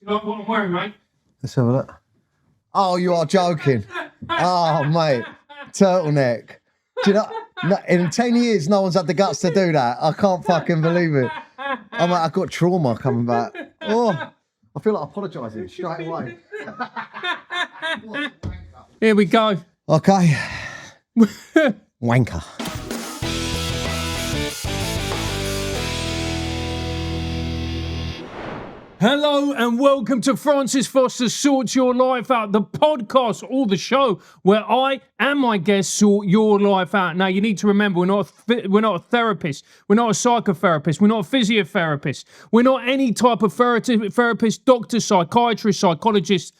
You like what I'm wearing, mate? Let's have a look. Oh, you are joking. Oh, mate. Turtleneck. Do you know, in 10 years, no one's had the guts to do that. I can't fucking believe it. Oh, mate, I've got trauma coming back. Oh, I feel like apologising straight away. Here we go. Okay. Wanker. Hello and welcome to Francis Foster Sorts Your Life Out, the podcast or the show where I and my guests sort your life out. Now, you need to remember, we're not a therapist, we're not a psychotherapist, we're not a physiotherapist, we're not any type of therapist, doctor, psychiatrist, psychologist.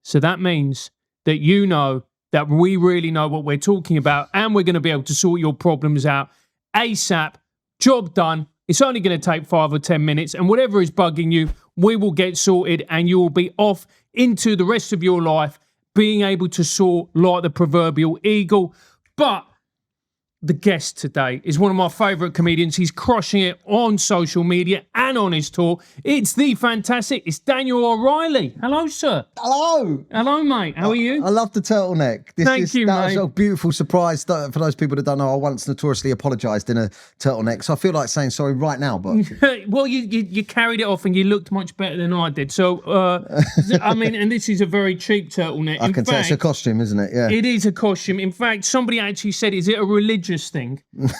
So that means that you know that we really know what we're talking about and we're going to be able to sort your problems out ASAP. Job done. It's only going to take 5 or 10 minutes, and whatever is bugging you, we will get sorted, and you will be off into the rest of your life being able to soar like the proverbial eagle. But the guest today is one of my favourite comedians. He's crushing it on social media and on his tour. It's the fantastic, it's Daniel O'Reilly. Hello, sir. Hello. Hello, mate. How are you? I love the turtleneck. Thank you, that mate. was a beautiful surprise. For those people that don't know, I once notoriously apologised in a turtleneck, so I feel like saying sorry right now. But well, you carried it off and you looked much better than I did. So, I mean, and this is a very cheap turtleneck. I can tell it's a costume, isn't it? Yeah. It is a costume. In fact, somebody actually said, is it a religious thing? And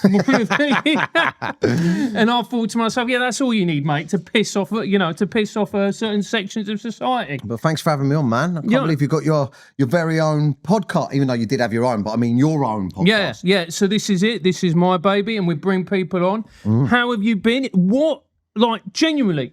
I thought to myself, yeah, that's all you need, mate, to piss off, certain sections of society. But thanks for having me on, man. I can't believe you got your very own podcast, even though you did have your own, but I mean your own podcast. Yeah. So this is it. This is my baby, and we bring people on. How have you been? Genuinely,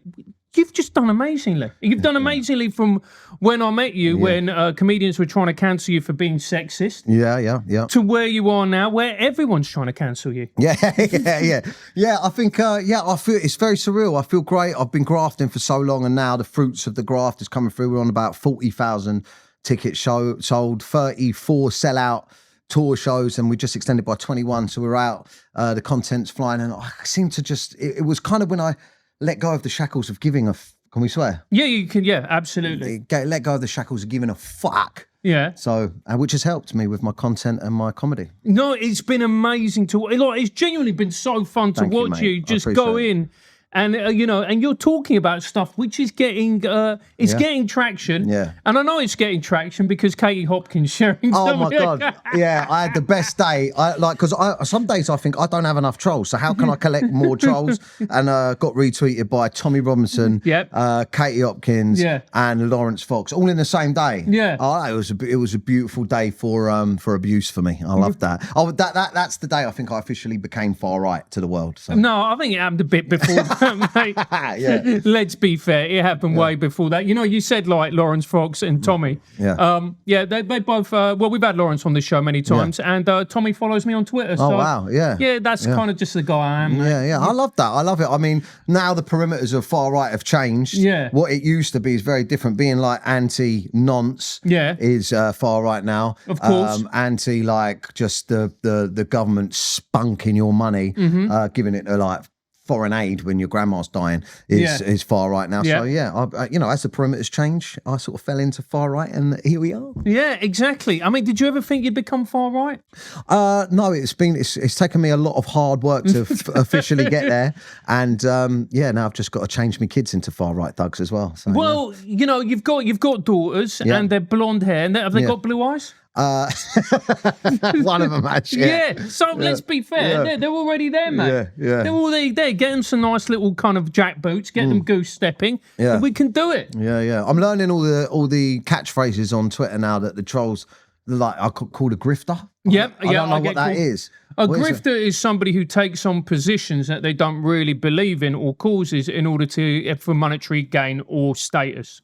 you've just done amazingly. You've done amazingly from when I met you, when comedians were trying to cancel you for being sexist. Yeah. To where you are now, where everyone's trying to cancel you. Yeah. I think, I feel it's very surreal. I feel great. I've been grafting for so long, and now the fruits of the graft is coming through. We're on about 40,000 tickets sold, 34 sellout tour shows, and we just extended by 21. So we're out. The content's flying, and I seem to just. It was kind of when I let go of the shackles of giving a. Can we swear? Yeah, you can. Yeah, absolutely. Let go of the shackles of giving a fuck. Yeah. So, which has helped me with my content and my comedy. No, it's been amazing to. It's genuinely been so fun to watch you. Just go in. And, and you're talking about stuff which is getting, getting traction. Yeah. And I know it's getting traction because Katie Hopkins sharing Oh, my God. Yeah, I had the best day. Because some days I think I don't have enough trolls. So how can I collect more trolls? And got retweeted by Tommy Robinson, Katie Hopkins, and Lawrence Fox, all in the same day. Yeah. Oh, it was a beautiful day for abuse for me. I love that. Oh, that's the day I think I officially became far right to the world. So. No, I think it happened a bit before. Mate, let's be fair, it happened way before that. You said like Lawrence Fox and Tommy. They both. We've had Lawrence on the show many times, and Tommy follows me on Twitter. Oh, wow, yeah, that's kind of just the guy I am. Mate. Yeah, I love that. I love it. I mean, now the perimeters of far right have changed. Yeah, what it used to be is very different. Being like anti-nonce, is far right now. Of course, anti like just the government spunking your money, giving it to like foreign aid when your grandma's dying is far right now. So as the perimeters change, I sort of fell into far right, and here we are. Yeah, exactly. I mean, did you ever think you'd become far right? No, it's taken me a lot of hard work to officially get there, and now I've just got to change my kids into far right thugs as well. So, well, you've got daughters, and they're blonde hair, and have they got blue eyes? One of them actually. So let's be fair, they're already there, mate. They're already there. Get them some nice little kind of jack boots. Get them goose stepping. And we can do it. I'm learning all the catchphrases on Twitter now that the trolls I call a grifter. I don't know what that is. A grifter is somebody who takes on positions that they don't really believe in or causes in order for monetary gain or status.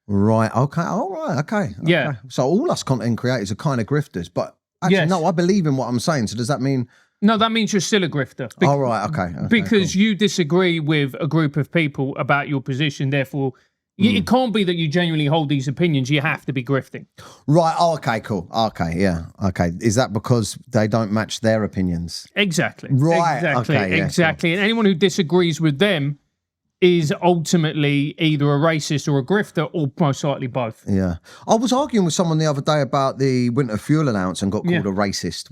Right. Okay. All right. Okay. Yeah. So all us content creators are kind of grifters, but actually, no, I believe in what I'm saying. So does that mean? No, that means you're still a grifter. Oh, right. Okay. Because you disagree with a group of people about your position. Therefore, it can't be that you genuinely hold these opinions. You have to be grifting. Right. Oh, okay. Cool. Okay. Yeah. Okay. Is that because they don't match their opinions? Exactly. Right. Exactly. Okay, exactly. Cool. And anyone who disagrees with them is ultimately either a racist or a grifter, or most likely both. Yeah. I was arguing with someone the other day about the winter fuel allowance and got called a racist.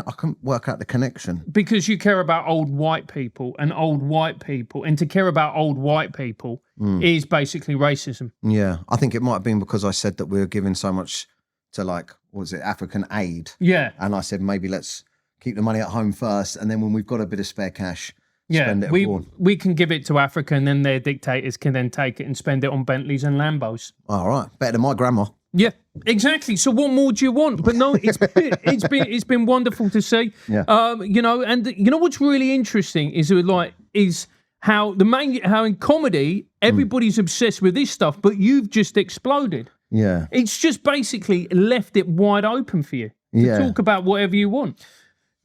I couldn't work out the connection. Because you care about old white people, and to care about old white people is basically racism. Yeah. I think it might have been because I said that we were giving so much to, like, what was it, African aid. Yeah. And I said, maybe let's keep the money at home first, and then when we've got a bit of spare cash, spend it abroad. We can give it to Africa, and then their dictators can then take it and spend it on Bentleys and Lambos. All right, better than my grandma. Yeah, exactly. So what more do you want? But no, it's been wonderful to see. Yeah. You know, and you know what's really interesting is how in comedy everybody's obsessed with this stuff, but you've just exploded. Yeah. It's just basically left it wide open for you to talk about whatever you want.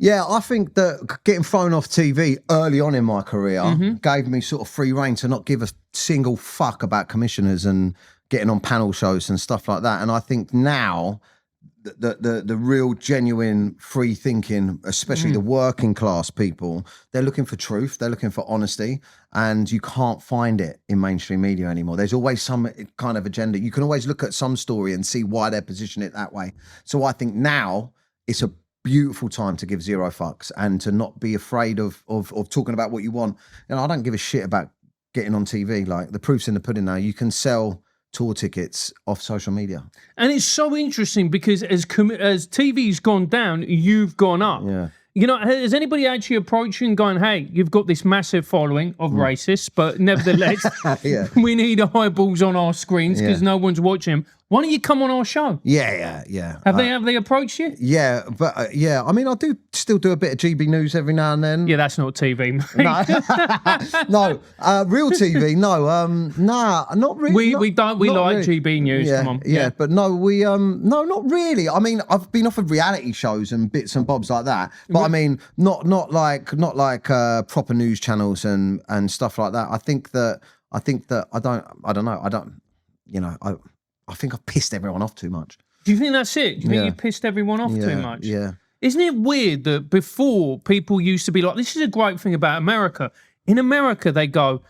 Yeah, I think that getting thrown off TV early on in my career gave me sort of free rein to not give a single fuck about commissioners and getting on panel shows and stuff like that. And I think now the real genuine free thinking, especially the working class people, they're looking for truth, they're looking for honesty, and you can't find it in mainstream media anymore. There's always some kind of agenda. You can always look at some story and see why they're positioning it that way. So I think now it's a beautiful time to give zero fucks and to not be afraid of talking about what you want. You know, I don't give a shit about getting on TV. Like, the proof's in the pudding now. You can sell tour tickets off social media. And it's so interesting because as TV's gone down, you've gone up. Yeah. You know, has anybody actually approached you and gone, hey, you've got this massive following of racists, but nevertheless, we need eyeballs on our screens because no one's watching. Why don't you come on our show? Yeah. Have they approached you? Yeah, but I mean, I do still do a bit of GB News every now and then. Yeah, that's not TV, mate. No, real TV. No, nah, not really. We like really. GB News. Yeah, come on. Yeah, but no, no, not really. I mean, I've been offered reality shows and bits and bobs like that, but I mean, not like proper news channels and stuff like that. I think that I don't know. You know, I think I've pissed everyone off too much. Do you think that's it? Do you think you pissed everyone off too much? Yeah. Isn't it weird that before people used to be like, this is a great thing about America. In America, they go,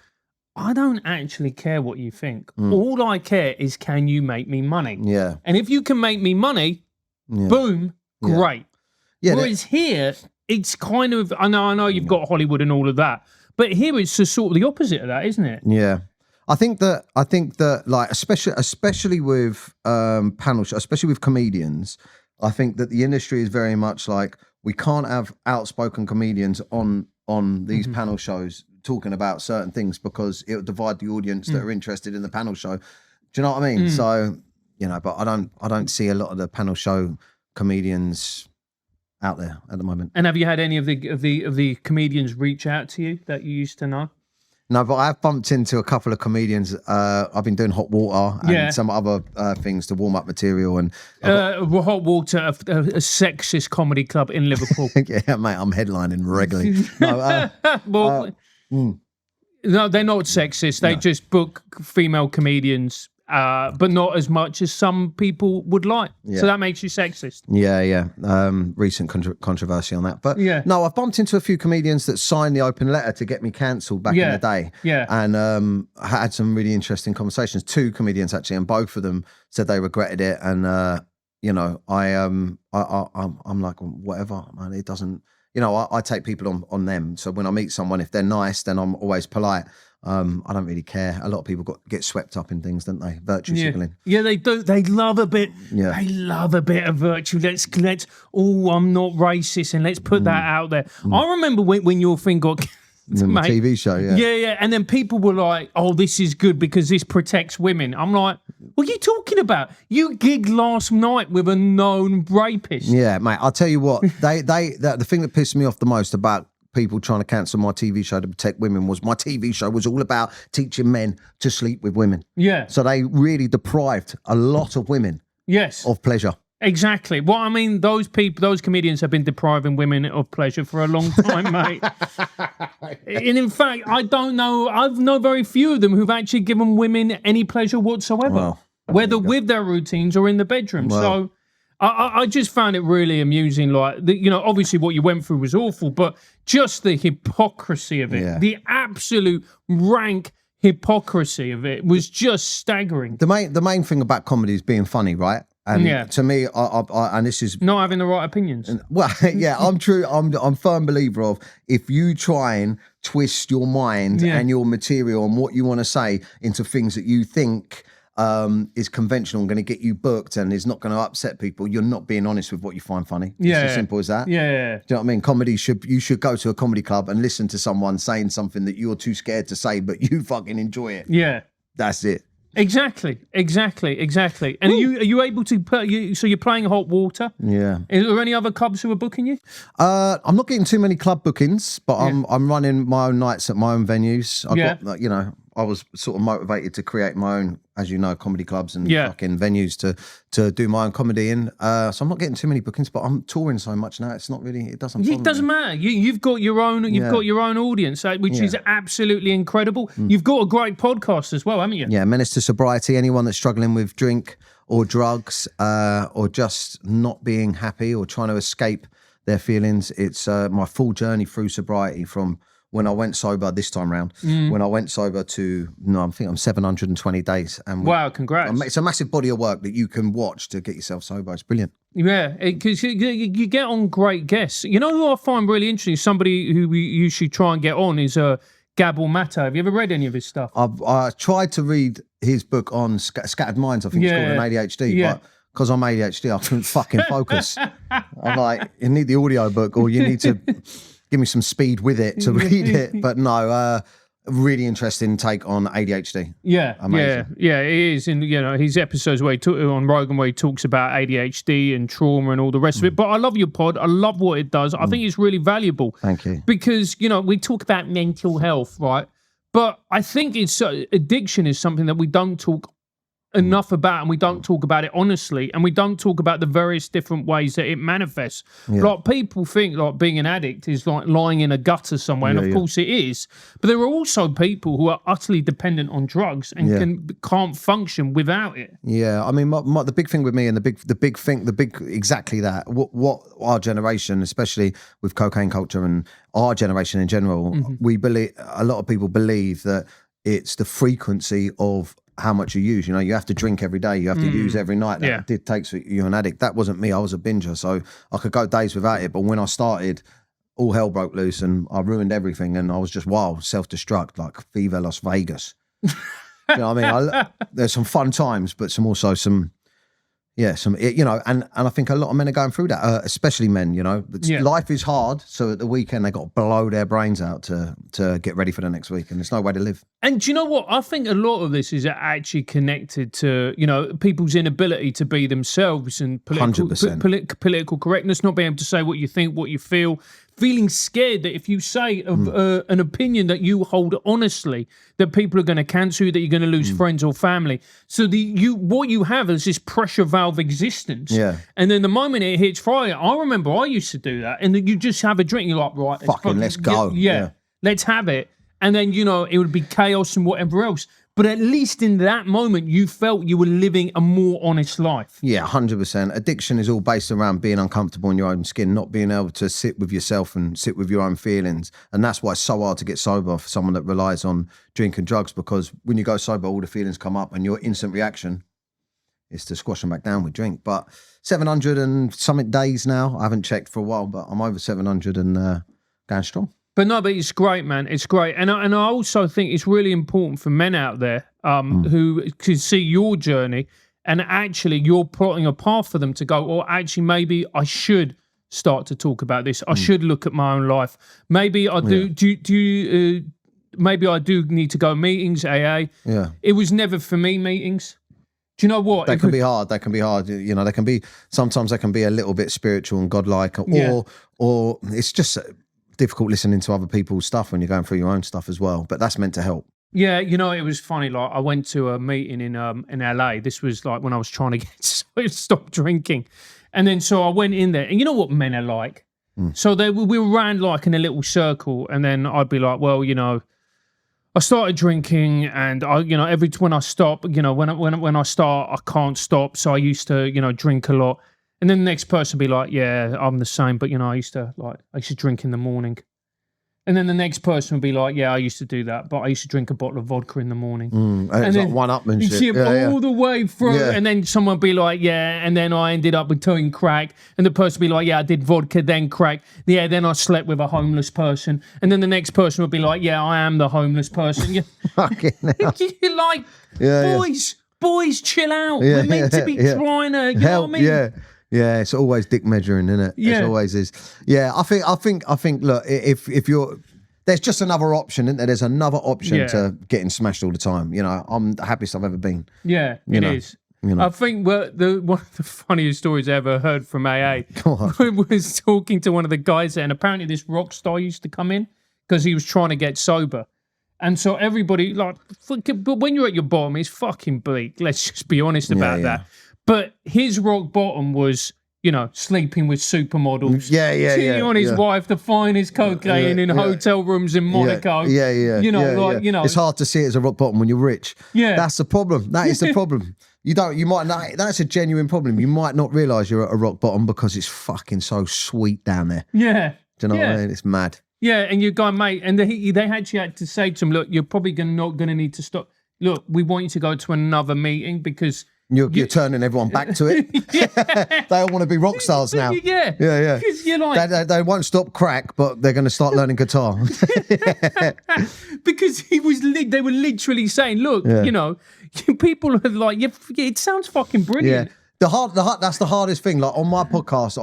I don't actually care what you think. All I care is, can you make me money? Yeah. And if you can make me money, boom, great. Yeah. Whereas here, it's kind of, I know you've got Hollywood and all of that, but here it's just sort of the opposite of that, isn't it? Yeah. I think that like, especially with panel shows, especially with comedians, I think that the industry is very much like, we can't have outspoken comedians on these panel shows talking about certain things because it'll divide the audience that are interested in the panel show. Do you know what I mean? So, you know, but I don't see a lot of the panel show comedians out there at the moment. And have you had any of the comedians reach out to you that you used to know? No, but I've bumped into a couple of comedians. I've been doing hot water and some other things to warm up material. And hot water, a sexist comedy club in Liverpool. Yeah, mate, I'm headlining regularly. No, they're not sexist. They just book female comedians, but not as much as some people would like. So that makes you sexist. Yeah. Recent controversy on that. But no, I've bumped into a few comedians that signed the open letter to get me cancelled back in the day. Yeah. And I had some really interesting conversations. 2 comedians actually, and both of them said they regretted it. And you know, I'm like, whatever, man. It doesn't. You know, I take people on them. So when I meet someone, if they're nice, then I'm always polite. I don't really care. A lot of people get swept up in things, don't they? Virtue signaling. Yeah, they do. They love a bit. Yeah. They love a bit of virtue. Let's. Oh, I'm not racist, and let's put that out there. I remember when your thing got. The TV show, yeah. And then people were like, "Oh, this is good because this protects women." I'm like, "What are you talking about? You gigged last night with a known rapist." Yeah, mate. I'll tell you what. The thing that pissed me off the most about people trying to cancel my TV show to protect women was my TV show was all about teaching men to sleep with women. Yeah. So they really deprived a lot of women. Of pleasure. Exactly. Well, I mean, those comedians have been depriving women of pleasure for a long time, mate. And in fact, I don't know. I've known very few of them who've actually given women any pleasure whatsoever, whether with their routines or in the bedroom. So I just found it really amusing. Like, you know, obviously what you went through was awful, but just the hypocrisy of it, the absolute rank hypocrisy of it was just staggering. The main thing about comedy is being funny, right? And to me, I and this is not having the right opinions. Well, yeah, I'm firm believer of if you try and twist your mind and your material and what you want to say into things that you think is conventional and going to get you booked and is not going to upset people, you're not being honest with what you find funny. It's as simple as that. Yeah. Do you know what I mean? Comedy you should go to a comedy club and listen to someone saying something that you're too scared to say, but you fucking enjoy it. Yeah. That's it. Exactly. And are you able to so you're playing Hot Water? Yeah. Is there any other clubs who are booking you? I'm not getting too many club bookings, but I'm running my own nights at my own venues. I was sort of motivated to create my own, as you know, comedy clubs and fucking venues to do my own comedy in. So I'm not getting too many bookings, but I'm touring so much now. It's not really. It doesn't. It doesn't matter. You've got your own. You've got your own audience, which is absolutely incredible. You've got a great podcast as well, haven't you? Yeah, Menace to Sobriety. Anyone that's struggling with drink or drugs or just not being happy or trying to escape their feelings, it's my full journey through sobriety from when I went sober this time round, when I went sober to, I think I'm 720 days. And wow, congrats. It's a massive body of work that you can watch to get yourself sober. It's brilliant. Yeah, because you get on great guests. You know who I find really interesting, somebody who you should try and get on is Gabor Maté. Have you ever read any of his stuff? I tried to read his book on Scattered Minds, I think it's called, an ADHD, but because I'm ADHD, I couldn't fucking focus. I'm like, you need the audio book or you need to give me some speed with it to read it. But no, really interesting take on ADHD. Yeah, amazing. Yeah, it is. And his episodes where on Rogan where he talks about ADHD and trauma and all the rest of it. But I love your pod. I love what it does. I think it's really valuable. Thank you. Because we talk about mental health, right? But I think it's addiction is something that we don't talk enough about, and we don't talk about it honestly, and we don't talk about the various different ways that it manifests. Like people think like being an addict is like lying in a gutter somewhere, and of course it is, but there are also people who are utterly dependent on drugs and can't function without it. I mean the big thing with me and the big exactly that what our generation, especially with cocaine culture and our generation in general, we believe, a lot of people believe that it's the frequency of how much you use. You have to drink every day, you have to use every night. That dictates you an addict. That wasn't me. I was a binger, so I could go days without it, but when I started, all hell broke loose and I ruined everything, and I was just wild, self-destruct, like Viva Las Vegas. You know what I mean? There's some fun times, but and I think a lot of men are going through that, especially men. Life is hard, so at the weekend they got to blow their brains out to get ready for the next week, and there's no way to live. And do you know what? I think a lot of this is actually connected to people's inability to be themselves and political correctness, not being able to say what you think, what you feel, feeling scared that if you say an opinion that you hold honestly, that people are going to cancel you, that you're going to lose friends or family. So what you have is this pressure valve existence. Yeah. And then the moment it hits Friday, I remember I used to do that, and then you just have a drink, you're like, right, let's go. Yeah, let's have it. And then, it would be chaos and whatever else. But at least in that moment, you felt you were living a more honest life. Yeah, 100%. Addiction is all based around being uncomfortable in your own skin, not being able to sit with yourself and sit with your own feelings. And that's why it's so hard to get sober for someone that relies on drink and drugs, because when you go sober, all the feelings come up and your instant reaction is to squash them back down with drink. But 700 and something days now. I haven't checked for a while, but I'm over 700 and going strong. But it's great, man. It's great. And I also think it's really important for men out there who can see your journey, and actually you're plotting a path for them to go, or actually maybe I should start to talk about this. I should look at my own life. Maybe I do. Maybe I do need to go meetings, AA. Yeah. It was never for me, meetings. Do you know what? They can be hard. They can be hard. Sometimes they can be a little bit spiritual and godlike, or it's just difficult listening to other people's stuff when you're going through your own stuff as well, but that's meant to help. Yeah, it was funny. Like I went to a meeting in LA. This was like when I was trying to stop drinking, and then so I went in there, and you know what men are like. So we were around like in a little circle, and then I'd be like, well, I started drinking, and when I stop, when I start, I can't stop. So I used to drink a lot. And then the next person would be like, yeah, I'm the same, but I used to drink in the morning. And then the next person would be like, yeah, I used to do that, but I used to drink a bottle of vodka in the morning. And it's then, like one-upmanship. all the way through. Yeah. And then someone would be like, yeah, and then I ended up with doing crack. And the person would be like, yeah, I did vodka, then crack. Yeah, then I slept with a homeless person. And then the next person would be like, yeah, I am the homeless person. Fucking hell. You're like, boys, chill out. Yeah, We're meant to be trying to, you know what I mean? Yeah, it's always dick measuring, isn't it? Yeah. It always is. Yeah, I think. Look, if you're, there's just another option, isn't there? There's another option to getting smashed all the time. You know, I'm the happiest I've ever been. Yeah, it is. You know. I think one of the funniest stories I ever heard from AA was talking to one of the guys there, and apparently this rock star used to come in because he was trying to get sober. And so everybody, like, but when you're at your bottom, it's fucking bleak. Let's just be honest about that. But his rock bottom was, you know, sleeping with supermodels. Cheating on his wife, the finest cocaine in hotel rooms in Monaco. You know, you know. It's hard to see it as a rock bottom when you're rich. Yeah. That's the problem. That is the problem. You might not, that's a genuine problem. You might not realise you're at a rock bottom because it's fucking so sweet down there. Yeah. Do you know what I mean? It's mad. Yeah, and you're going, mate, and they actually had to say to him, look, you're probably not going to need to stop. Look, we want you to go to another meeting because... You're turning everyone back to it. They all want to be rock stars now. Yeah. Because you're like... They won't stop crack, but they're going to start learning guitar. Because they were literally saying, look, you know, people are like, it sounds fucking brilliant. Yeah. That's the hardest thing. Like on my podcast,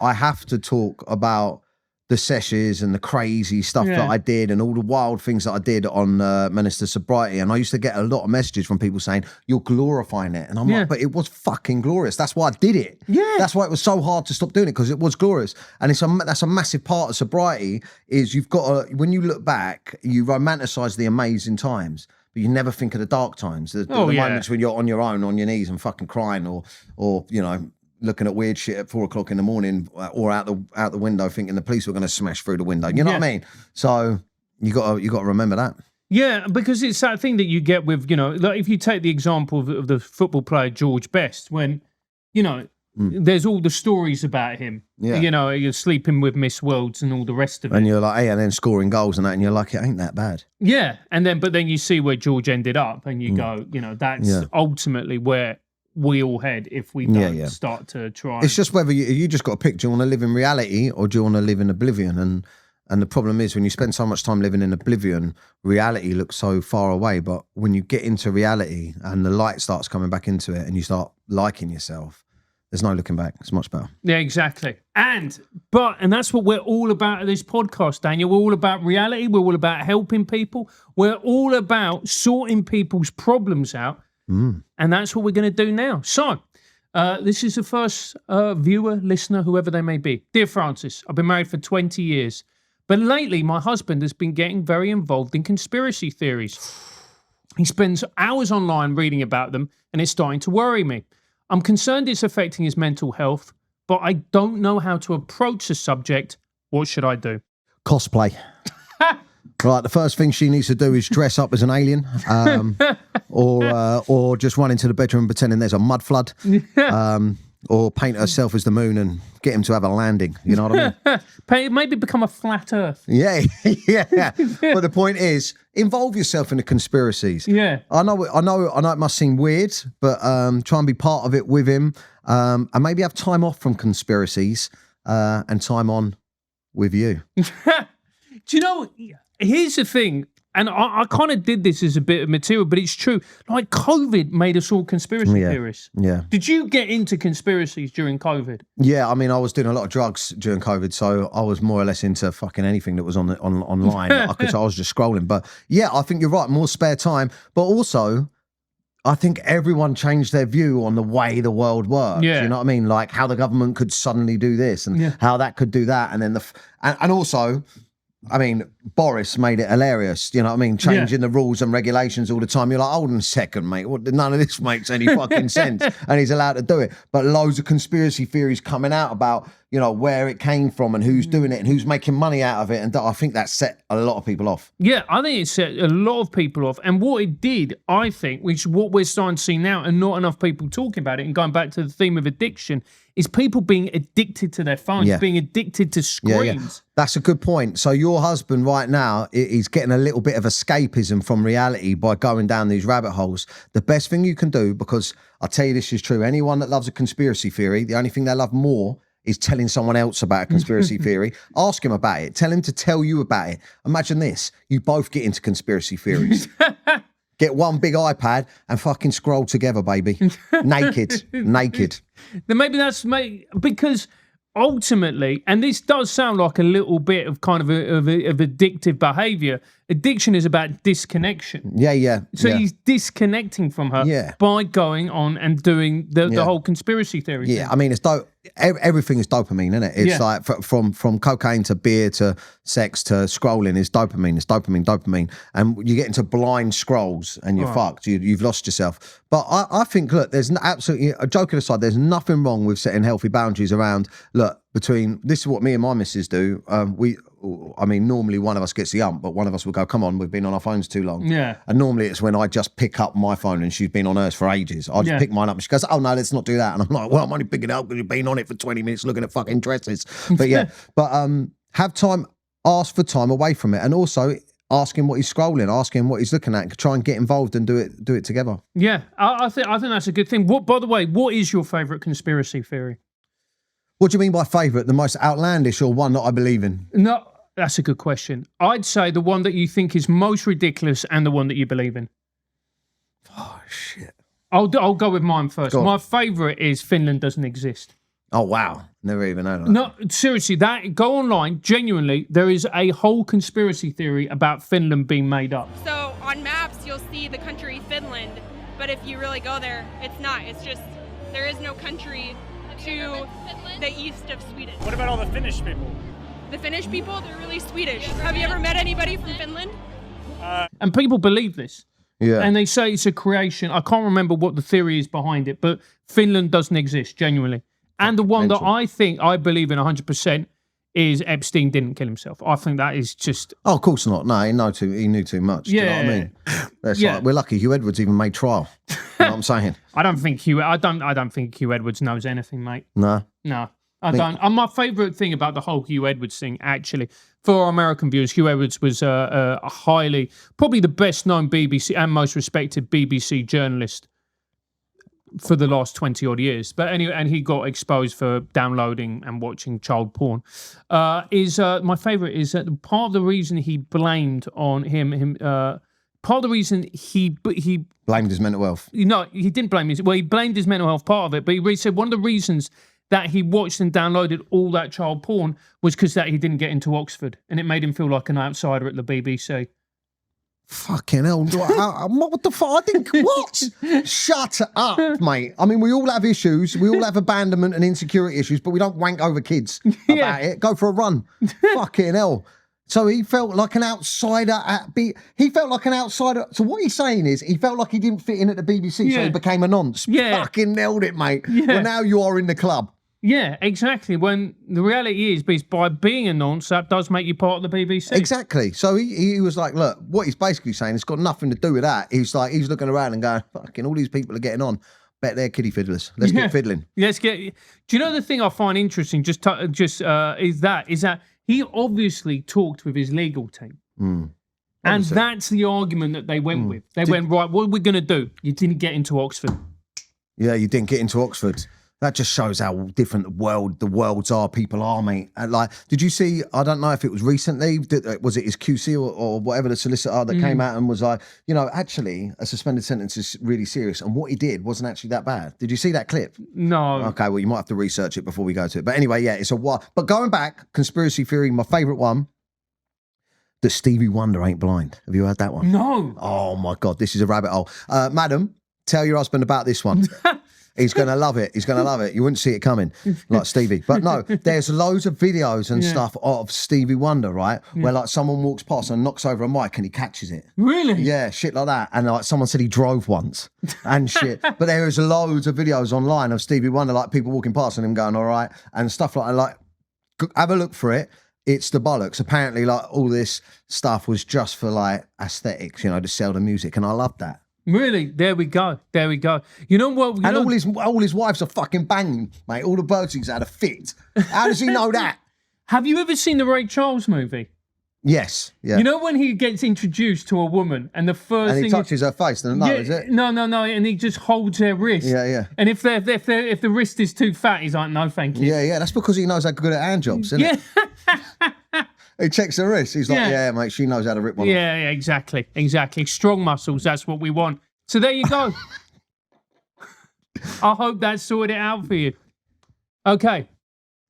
I have to talk about the sessions and the crazy stuff that I did and all the wild things that I did on Minister Sobriety. And I used to get a lot of messages from people saying, you're glorifying it. And I'm like, but it was fucking glorious. That's why I did it. Yeah. That's why it was so hard to stop doing it, because it was glorious. And that's a massive part of sobriety is you've got to, when you look back, you romanticize the amazing times, but you never think of the dark times, the moments when you're on your own, on your knees and fucking crying or you know, looking at weird shit at 4 o'clock in the morning or out the window thinking the police were going to smash through the window. You know what I mean? So you got to remember that. Yeah, because it's that thing that you get with, you know, like if you take the example of the football player George Best, when, you know, there's all the stories about him. Yeah. You know, you're sleeping with Miss Worlds and all the rest of it. And you're like, hey, and then scoring goals and that, and you're like, it ain't that bad. Yeah. But then you see where George ended up and you go, you know, that's ultimately where we all head if we don't start to try. It's just whether you just got to pick, do you want to live in reality or do you want to live in oblivion? And the problem is when you spend so much time living in oblivion, reality looks so far away. But when you get into reality and the light starts coming back into it and you start liking yourself, there's no looking back. It's much better. Yeah, exactly. And that's what we're all about at this podcast, Daniel. We're all about reality. We're all about helping people. We're all about sorting people's problems out. And that's what we're going to do now. So, this is the first viewer, listener, whoever they may be. Dear Francis, I've been married for 20 years. But lately, my husband has been getting very involved in conspiracy theories. He spends hours online reading about them, and it's starting to worry me. I'm concerned it's affecting his mental health, but I don't know how to approach the subject. What should I do? Cosplay. Right, the first thing she needs to do is dress up as an alien, or just run into the bedroom pretending there's a mud flood, or paint herself as the moon and get him to have a landing. You know what I mean? Maybe become a flat Earth. Yeah. But the point is, involve yourself in the conspiracies. Yeah. I know. It must seem weird, but try and be part of it with him, and maybe have time off from conspiracies and time on with you. Do you know? Here's the thing, and I kind of did this as a bit of material, but it's true. Like COVID made us all conspiracy theorists. Yeah. Did you get into conspiracies during COVID? Yeah, I mean, I was doing a lot of drugs during COVID, so I was more or less into fucking anything that was online. I was just scrolling. But yeah, I think you're right. More spare time, but also, I think everyone changed their view on the way the world works. Yeah. You know what I mean? Like how the government could suddenly do this and how that could do that, and then and also. I mean, Boris made it hilarious, you know what I mean? Changing the rules and regulations all the time. You're like, hold on a second, mate. None of this makes any fucking sense. And he's allowed to do it. But loads of conspiracy theories coming out about you know, where it came from and who's doing it and who's making money out of it. And I think that set a lot of people off. Yeah, I think it set a lot of people off. And what it did, I think, which is what we're starting to see now and not enough people talking about it, and going back to the theme of addiction, is people being addicted to their phones, being addicted to screens. That's a good point. So your husband right now, he's getting a little bit of escapism from reality by going down these rabbit holes. The best thing you can do, because I'll tell you this is true, anyone that loves a conspiracy theory, the only thing they love more is telling someone else about a conspiracy theory. Ask him about it. Tell him to tell you about it. Imagine this. You both get into conspiracy theories. Get one big iPad and fucking scroll together, baby. Naked. Then maybe that's because ultimately, and this does sound like a little bit of kind of addictive behavior. Addiction is about disconnection. Yeah. So he's disconnecting from her by going on and doing the whole conspiracy theory thing. I mean, it's everything is dopamine, isn't it? It's like from cocaine to beer to sex to scrolling is dopamine. It's dopamine. And you get into blind scrolls and you're fucked. You've lost yourself. But I think, look, there's absolutely, joking aside, there's nothing wrong with setting healthy boundaries around, look, between, this is what me and my missus do. I mean, normally one of us gets the ump, but one of us will go, come on, we've been on our phones too long. Yeah. And normally it's when I just pick up my phone and she's been on hers for ages. I'll just pick mine up and she goes, oh no, let's not do that. And I'm like, well, I'm only picking it up because you've been on it for 20 minutes looking at fucking dresses. But have time, ask for time away from it. And also ask him what he's scrolling, ask him what he's looking at, try and get involved and do it together. Yeah, I think that's a good thing. By the way, what is your favourite conspiracy theory? What do you mean by favourite? The most outlandish or one that I believe in? No, that's a good question. I'd say the one that you think is most ridiculous and the one that you believe in. Oh, shit. I'll go with mine first. My favourite is Finland doesn't exist. Oh, wow. Never even known that. No, seriously, go online. Genuinely, there is a whole conspiracy theory about Finland being made up. So on maps, you'll see the country Finland, but if you really go there, it's not. It's just, there is no country to the east of Sweden. What about all the Finnish people? The Finnish people, they're really Swedish. Have you ever met anybody from Finland? And people believe this. Yeah. And they say it's a creation. I can't remember what the theory is behind it, but Finland doesn't exist, genuinely. And the one that I believe in 100% is Epstein didn't kill himself. I think that is just... Oh, of course not. No, he knew too much. Do you know what I mean? That's like, we're lucky Hugh Edwards even made trial. You know what I'm saying? I don't think Hugh Edwards knows anything, mate. No. I don't. And my favourite thing about the whole Hugh Edwards thing, actually, for our American viewers, Hugh Edwards was a probably the best known BBC and most respected BBC journalist for the last 20 odd years. But anyway, and he got exposed for downloading and watching child porn. My favourite is that part of the reason he blamed on part of the reason he blamed his mental health. No, he didn't blame his. Well, he blamed his mental health part of it, but he said one of the reasons that he watched and downloaded all that child porn was because that he didn't get into Oxford, and it made him feel like an outsider at the BBC. Fucking hell. What the fuck? I think, what? Shut up, mate. I mean, we all have issues. We all have abandonment and insecurity issues, but we don't wank over kids about it. Go for a run. Fucking hell. So he felt like an outsider he felt like an outsider. So what he's saying is he felt like he didn't fit in at the BBC, so he became a nonce. Fucking nailed it, mate. Well, now you are in the club. Yeah, exactly. When the reality is, by being a nonce, that does make you part of the BBC. Exactly. So he was like, look, what he's basically saying, it's got nothing to do with that. He's looking around and going, fucking all these people are getting on. Bet they're kiddie fiddlers. Let's get fiddling. Let's get. Do you know the thing I find interesting? Is that he obviously talked with his legal team. And that's the argument that they went with. They went, right, what are we going to do? You didn't get into Oxford. Yeah, you didn't get into Oxford. That just shows how different the worlds are, people are, mate. And like, did you see, I don't know if it was recently, was it his QC or whatever, the solicitor that came out and was like, you know, actually, a suspended sentence is really serious. And what he did wasn't actually that bad. Did you see that clip? No. Okay, well, you might have to research it before we go to it. But anyway, yeah, it's a while. But going back, conspiracy theory, my favourite one, that Stevie Wonder ain't blind. Have you heard that one? No. Oh, my God, this is a rabbit hole. Madam, tell your husband about this one. He's going to love it. He's going to love it. You wouldn't see it coming, like Stevie. But no, there's loads of videos and stuff of Stevie Wonder, right? Where like someone walks past and knocks over a mic and he catches it. Really? Yeah, shit like that. And like someone said he drove once and shit. But there is loads of videos online of Stevie Wonder, like people walking past and him going, all right, and stuff like that. Like, have a look for it. It's the bollocks. Apparently, like all this stuff was just for like aesthetics, you know, to sell the music. And I love that. Really? There we go. There we go. You know what? And all his wives are fucking banging, mate. All the birds he's had a fit. How does he know that? Have you ever seen the Ray Charles movie? Yes. Yeah. You know when he gets introduced to a woman and the first and thing he touches her face, then no, is it? No, and he just holds her wrist. Yeah, yeah. And if the wrist is too fat, he's like, no, thank you. Yeah, yeah. That's because he knows how good at hand jobs, isn't it? He checks her wrist. He's like, yeah, mate, she knows how to rip one off. Yeah, exactly. Strong muscles, that's what we want. So there you go. I hope that sorted it out for you. Okay.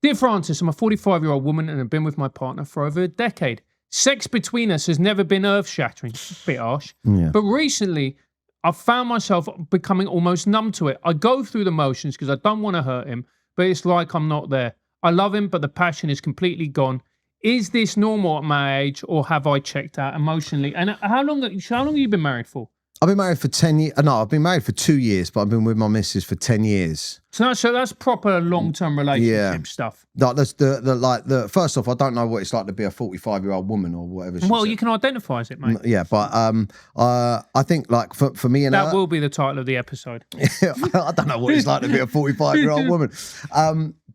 Dear Francis, I'm a 45-year-old woman and have been with my partner for over a decade. Sex between us has never been earth-shattering. Bit harsh. Yeah. But recently, I've found myself becoming almost numb to it. I go through the motions because I don't want to hurt him, but it's like I'm not there. I love him, but the passion is completely gone. Is this normal at my age, or have I checked out emotionally? And how long have you been married for? I've been married for 10 years. No, I've been married for 2 years, but I've been with my missus for 10 years. So that's proper long-term relationship stuff. Like that's the first off, I don't know what it's like to be a 45-year-old woman or whatever. Well, you can identify as it, mate. Yeah, but I think like for me and that will be the title of the episode. I don't know what it's like to be a 45-year-old woman.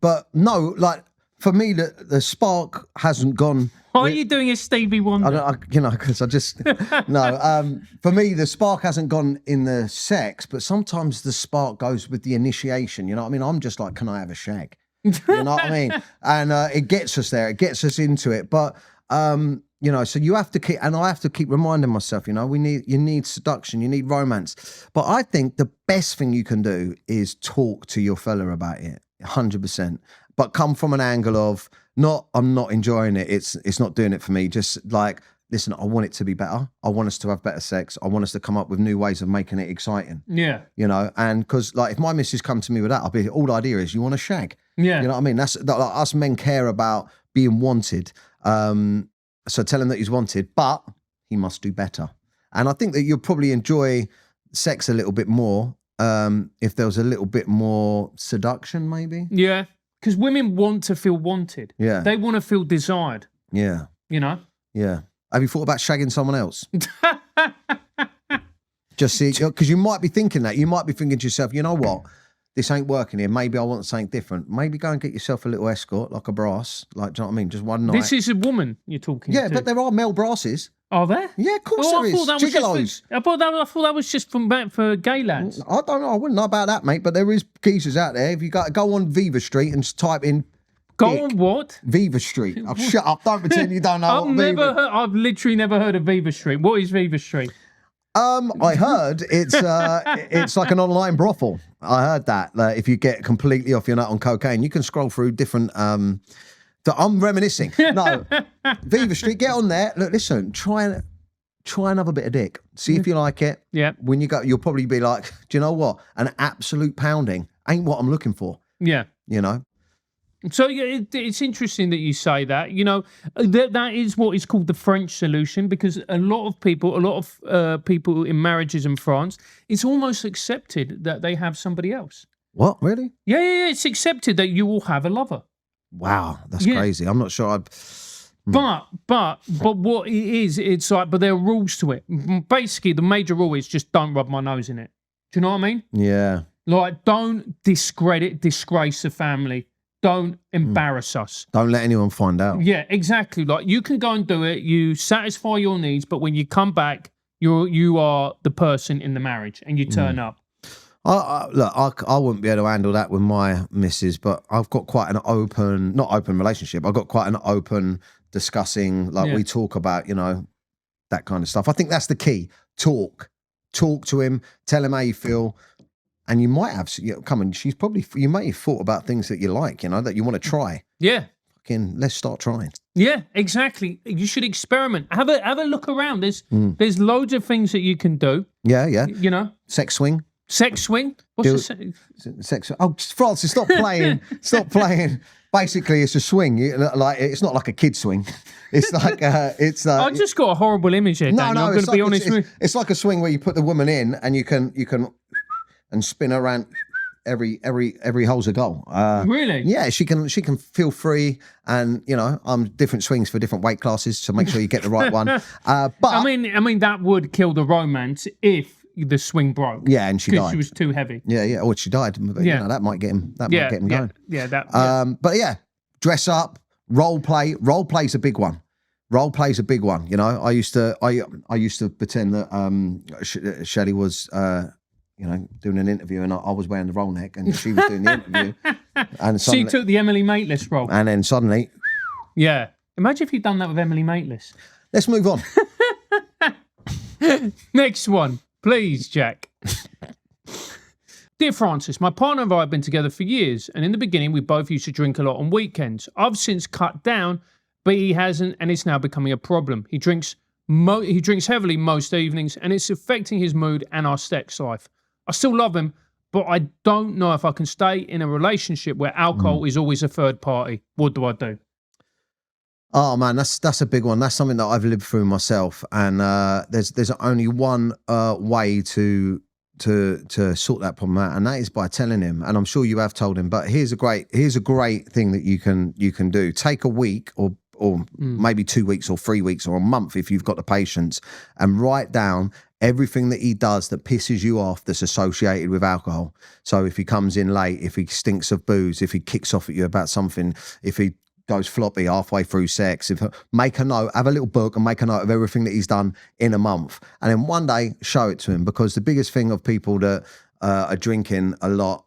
But no, like for me, the spark hasn't gone. Why are you doing a Stevie Wonder? Because I just no. For me, the spark hasn't gone in the sex, but sometimes the spark goes with the initiation. You know what I mean? I'm just like, can I have a shag? You know what I mean? And it gets us there. It gets us into it. But you know, so you have to keep, and I have to keep reminding myself. You know, you need seduction, you need romance. But I think the best thing you can do is talk to your fella about it, 100%. But come from an angle of I'm not enjoying it. It's not doing it for me. Just like, listen, I want it to be better. I want us to have better sex. I want us to come up with new ways of making it exciting. Yeah. You know, and because like if my missus come to me with that, all the idea is you want a shag. Yeah. You know what I mean? That's like, us men care about being wanted. So tell him that he's wanted, but he must do better. And I think that you'll probably enjoy sex a little bit more if there was a little bit more seduction, maybe. Yeah. Because women want to feel wanted. Yeah. They want to feel desired. Yeah. You know? Yeah. Have you thought about shagging someone else? Just see, because you might be thinking that. You might be thinking to yourself, you know what? This ain't working here. Maybe I want something different.Maybe go and get yourself a little escort, like a brass. Like, do you know what I mean? Just one night. This is a woman you're talking to. Yeah, but there are male brasses. Are there? Yeah, of course there is. Gigolos. I thought that was just for gay lads. I don't know. I wouldn't know about that, mate. But there is geezers out there. If you go on Viva Street and type in. Go on what? Viva Street. Oh, shut up! Don't pretend you don't know. I've literally never heard of Viva Street. What is Viva Street? I heard it's like an online brothel. I heard that if you get completely off your nut on cocaine, you can scroll through different. I'm reminiscing. No, Viva Street. Get on there. Look, listen. Try another bit of dick. See if you like it. Yeah. When you go, you'll probably be like, do you know what? An absolute pounding ain't what I'm looking for. Yeah. You know. So it's interesting that you say that. You know, that is what is called the French solution, because a lot of people in marriages in France, it's almost accepted that they have somebody else. What? Really? Yeah. It's accepted that you will have a lover. Wow, that's crazy. I'm not sure I'd. But what it is, it's like, but there are rules to it. Basically, the major rule is just don't rub my nose in it. Do you know what I mean? Yeah. Like, don't disgrace the family. Don't embarrass us. Don't let anyone find out. Yeah, exactly. Like, you can go and do it. You satisfy your needs, but when you come back, you are the person in the marriage, and you turn up. Look, I wouldn't be able to handle that with my missus, but I've got quite an not open relationship. I've got quite an open discussing, like we talk about, you know, that kind of stuff. I think that's the key. Talk to him, tell him how you feel. And you might have, you may have thought about things that you like, you know, that you want to try. Yeah. Let's start trying. Yeah, exactly. You should experiment. Have a look around. There's loads of things that you can do. Yeah. You know? Sex swing. Sex swing? What's the Sex. Oh, Francis, stop playing. Stop playing. Basically, it's a swing. Like it's not like a kid swing. It's like it's. I just got a horrible image here. No, Daniel. I'm going to be honest with you. It's like a swing where you put the woman in and you can and spin her around. Every hole's a goal. Really? Yeah, she can feel free, and different swings for different weight classes to make sure you get the right one. But I mean that would kill the romance if the swing broke. Yeah, and she died. She was too heavy. Yeah, or she died. Yeah, that might get him. That might get him going. Yeah. But yeah, dress up, role play. Role play's a big one. Role play's a big one. I used to pretend that Shelley was. Doing an interview, and I was wearing the roll neck, and she was doing the interview. And she took the Emily Maitlis role. And then suddenly... Yeah. Imagine if you'd done that with Emily Maitlis. Let's move on. Next one. Please, Jack. Dear Francis, my partner and I have been together for years, and in the beginning we both used to drink a lot on weekends. I've since cut down, but he hasn't, and it's now becoming a problem. He drinks heavily most evenings, and it's affecting his mood and our sex life. I still love him, but I don't know if I can stay in a relationship where alcohol is always a third party. What do I do? Oh man, that's a big one. That's something that I've lived through myself, and there's only one way to sort that problem out, and that is by telling him. And I'm sure you have told him, but here's a great thing that you can do. Take a week or maybe 2 weeks or 3 weeks or a month if you've got the patience, and write down everything that he does that pisses you off that's associated with alcohol. So if he comes in late, if he stinks of booze, if he kicks off at you about something, if he goes floppy halfway through sex, make a note, have a little book and make a note of everything that he's done in a month. And then one day show it to him, because the biggest thing of people that are drinking a lot,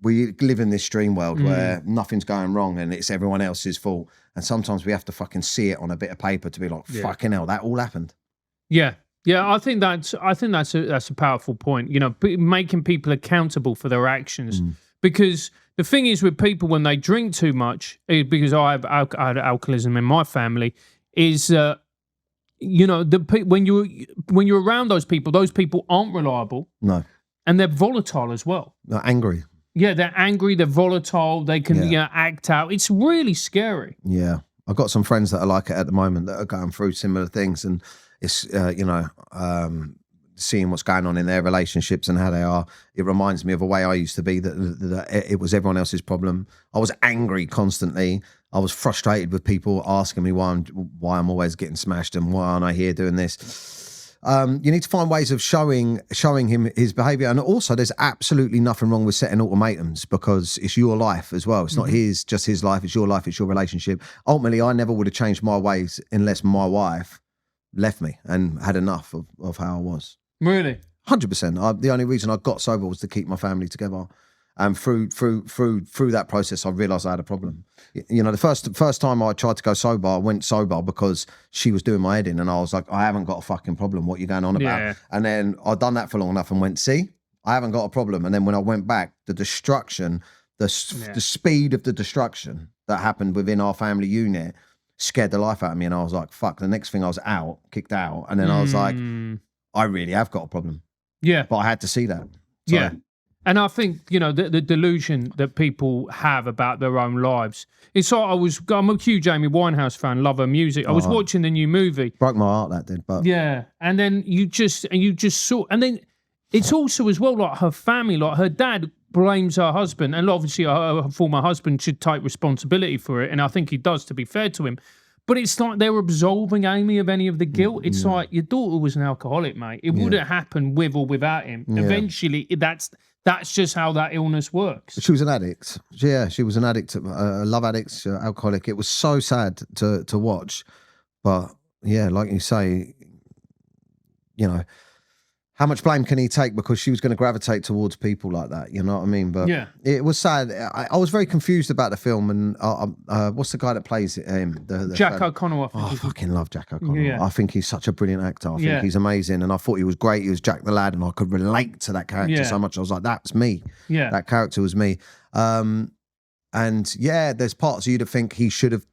we live in this dream world where nothing's going wrong and it's everyone else's fault. And sometimes we have to fucking see it on a bit of paper to be like, fucking hell, that all happened. Yeah. Yeah, I think that's a powerful point. Making people accountable for their actions, because the thing is with people when they drink too much, because I had alcoholism in my family, is when you're around those people aren't reliable. No, and they're volatile as well. They're angry. Yeah, they're angry. They're volatile. They can act out. It's really scary. Yeah, I've got some friends that are like it at the moment that are going through similar things, and it's seeing what's going on in their relationships and how they are. It reminds me of a way I used to be, that it was everyone else's problem. I was angry constantly. I was frustrated with people asking me why I'm always getting smashed and why aren't I here doing this. You need to find ways of showing him his behaviour. And also there's absolutely nothing wrong with setting ultimatums, because it's your life as well. It's not just his life, it's your life, it's your relationship. Ultimately, I never would have changed my ways unless my wife left me and had enough of how I was. Really? 100%. The only reason I got sober was to keep my family together. And through that process, I realised I had a problem. The first time I tried to go sober, I went sober because she was doing my head in, and I was like, I haven't got a fucking problem. What are you going on about? Yeah. And then I'd done that for long enough and went, see, I haven't got a problem. And then when I went back, the destruction, the speed of the destruction that happened within our family unit scared the life out of me. And I was like, fuck, the next thing I was kicked out. And then I was like, I really have got a problem. Yeah. But I had to see that. So, yeah. And I think, the delusion that people have about their own lives. It's like I'm a huge Amy Winehouse fan, love her music. I was watching the new movie. Broke my heart, that did. But yeah. And then you just saw, and then it's also as well like her family, like her dad blames her husband, and obviously her former husband should take responsibility for it. And I think he does, to be fair to him. But it's like they're absolving Amy of any of the guilt. It's like, your daughter was an alcoholic, mate. It wouldn't happen with or without him. Yeah. Eventually, that's just how that illness works. She was an addict. Yeah, she was an addict, a love addict, alcoholic. It was so sad to watch. But yeah, like you say, how much blame can he take, because she was going to gravitate towards people like that, you know what I mean? But it was sad. I was very confused about the film, and what's the guy that plays him? Jack O'Connell. I fucking love Jack O'Connell. Yeah. I think he's such a brilliant actor. I think he's amazing, and I thought he was great. He was Jack the Lad, and I could relate to that character so much. I was like, that's me. Yeah, that character was me. And yeah, there's parts of you that think he should have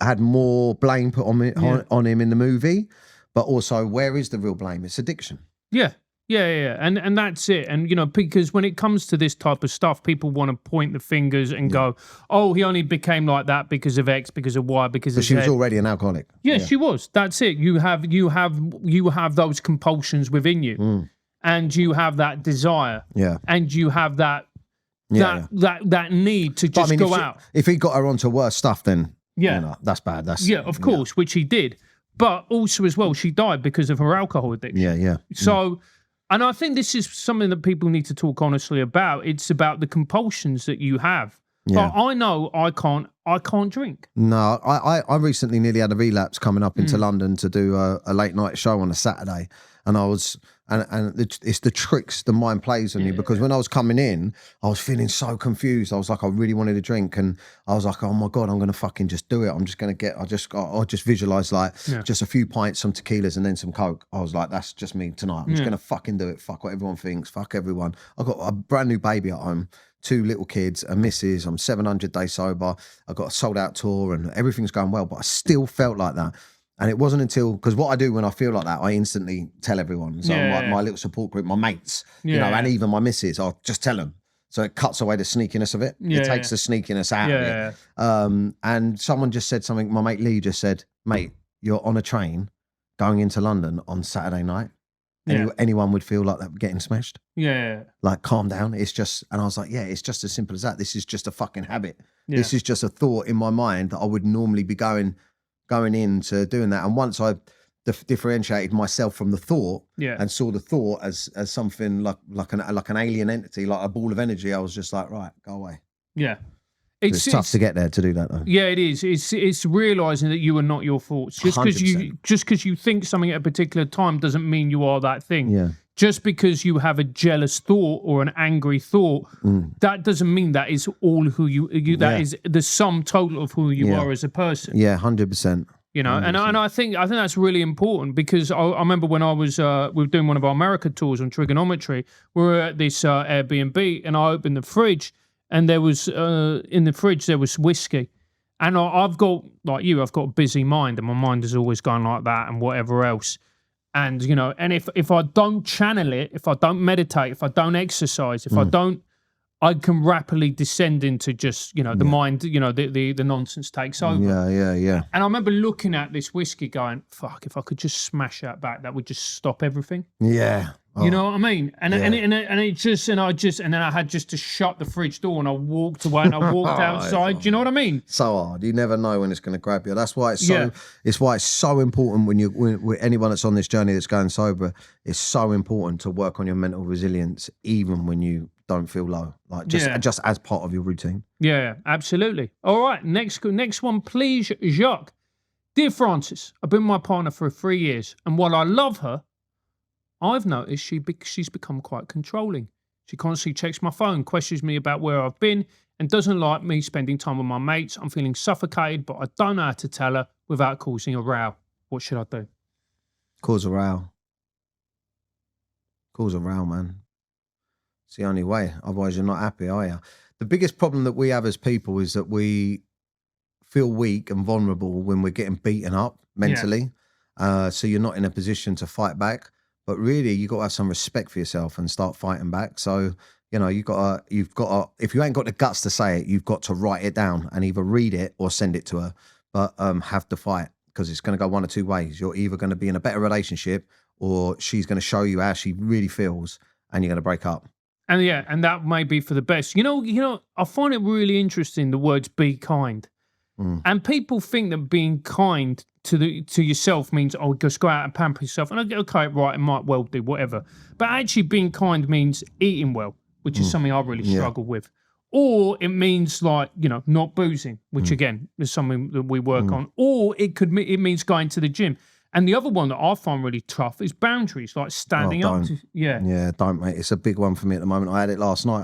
had more blame put on him in the movie, but also, where is the real blame? It's addiction. Yeah. Yeah. And that's it. And, because when it comes to this type of stuff, people want to point the fingers and go, oh, he only became like that because of X, because of Y, because of But she was Z. already an alcoholic. Yeah, she was. That's it. You have those compulsions within you, and you have that desire. Yeah. And you have that need to just go out. If he got her onto worse stuff, then that's bad. Of course, which he did. But also as well, she died because of her alcohol addiction. Yeah. So, and I think this is something that people need to talk honestly about. It's about the compulsions that you have. Yeah. Like, I know I can't drink. No, I recently nearly had a relapse coming up into London to do a late night show on a Saturday, and I was and it's the tricks the mind plays on you, because when I was coming in, I was feeling so confused. I was like, I really wanted a drink, and I was like, oh my God, I'm gonna fucking just do it. I'm just gonna I just visualized like just a few pints, some tequilas, and then some Coke. I was like, that's just me tonight. I'm just gonna fucking do it. Fuck what everyone thinks. Fuck everyone. I got a brand new baby at home, 2 little kids, a missus. I'm 700 days sober. I got a sold out tour and everything's going well, but I still felt like that. And it wasn't until, because what I do when I feel like that, I instantly tell everyone. So my little support group, my mates, and even my missus, I'll just tell them. So it cuts away the sneakiness of it. It takes the sneakiness out of it. And someone just said something, my mate Lee just said, mate, you're on a train going into London on Saturday night. Anyone would feel like that getting smashed. Like, calm down. It's just, and I was like, it's just as simple as that. This is just a fucking habit. This is just a thought in my mind that I would normally be going into doing that. And once I differentiated myself from the thought and saw the thought as something like an alien entity, like a ball of energy, I was just like, right, go away. It's tough to get there to do that though. Yeah, it is. It's realizing that you are not your thoughts. Just because you think something at a particular time doesn't mean you are that thing. Yeah. Just because you have a jealous thought or an angry thought, that doesn't mean that is all who you that is the sum total of who you are as a person. Yeah, 100%. And I think that's really important, because I remember when I was we were doing one of our America tours on TRIGGERnometry, we were at this Airbnb, and I opened the fridge, and there was in the fridge there was whiskey, and I've got, like you, I've got a busy mind, and my mind is always going like that and whatever else. And, and if I don't channel it, if I don't meditate, if I don't exercise, if I can rapidly descend into just, the mind, the nonsense takes over. Yeah. And I remember looking at this whiskey going, fuck, if I could just smash that back, that would just stop everything. Yeah. Oh. You know what I mean? And then I had just to shut the fridge door, and I walked away and I walked outside. Do you know what I mean? So hard. You never know when it's going to grab you. That's why it's so important when anyone that's on this journey that's going sober, it's so important to work on your mental resilience, even when you don't feel low, like just as part of your routine. Yeah, absolutely. All right, next one, please, Jacques. Dear Francis, I've been with my partner for 3 years, and while I love her, I've noticed she's become quite controlling. She constantly checks my phone, questions me about where I've been, and doesn't like me spending time with my mates. I'm feeling suffocated, but I don't know how to tell her without causing a row. What should I do? Cause a row. Cause a row, man. It's the only way. Otherwise, you're not happy, are you? The biggest problem that we have as people is that we feel weak and vulnerable when we're getting beaten up mentally. So you're not in a position to fight back. But really, you got to have some respect for yourself and start fighting back. So, you've got to, if you ain't got the guts to say it, you've got to write it down and either read it or send it to her. But have to fight, because it's going to go one or two ways. You're either going to be in a better relationship, or she's going to show you how she really feels, and you're going to break up. And that may be for the best. I find it really interesting, the words "be kind," and people think that being kind to yourself means, just go out and pamper yourself. And I go, okay, right, it might well do, whatever. But actually, being kind means eating well, which is something I really struggle with. Or it means not boozing, which again is something that we work on. Or it means going to the gym. And the other one that I find really tough is boundaries, like standing up. Yeah, don't, mate. It's a big one for me at the moment. I had it last night.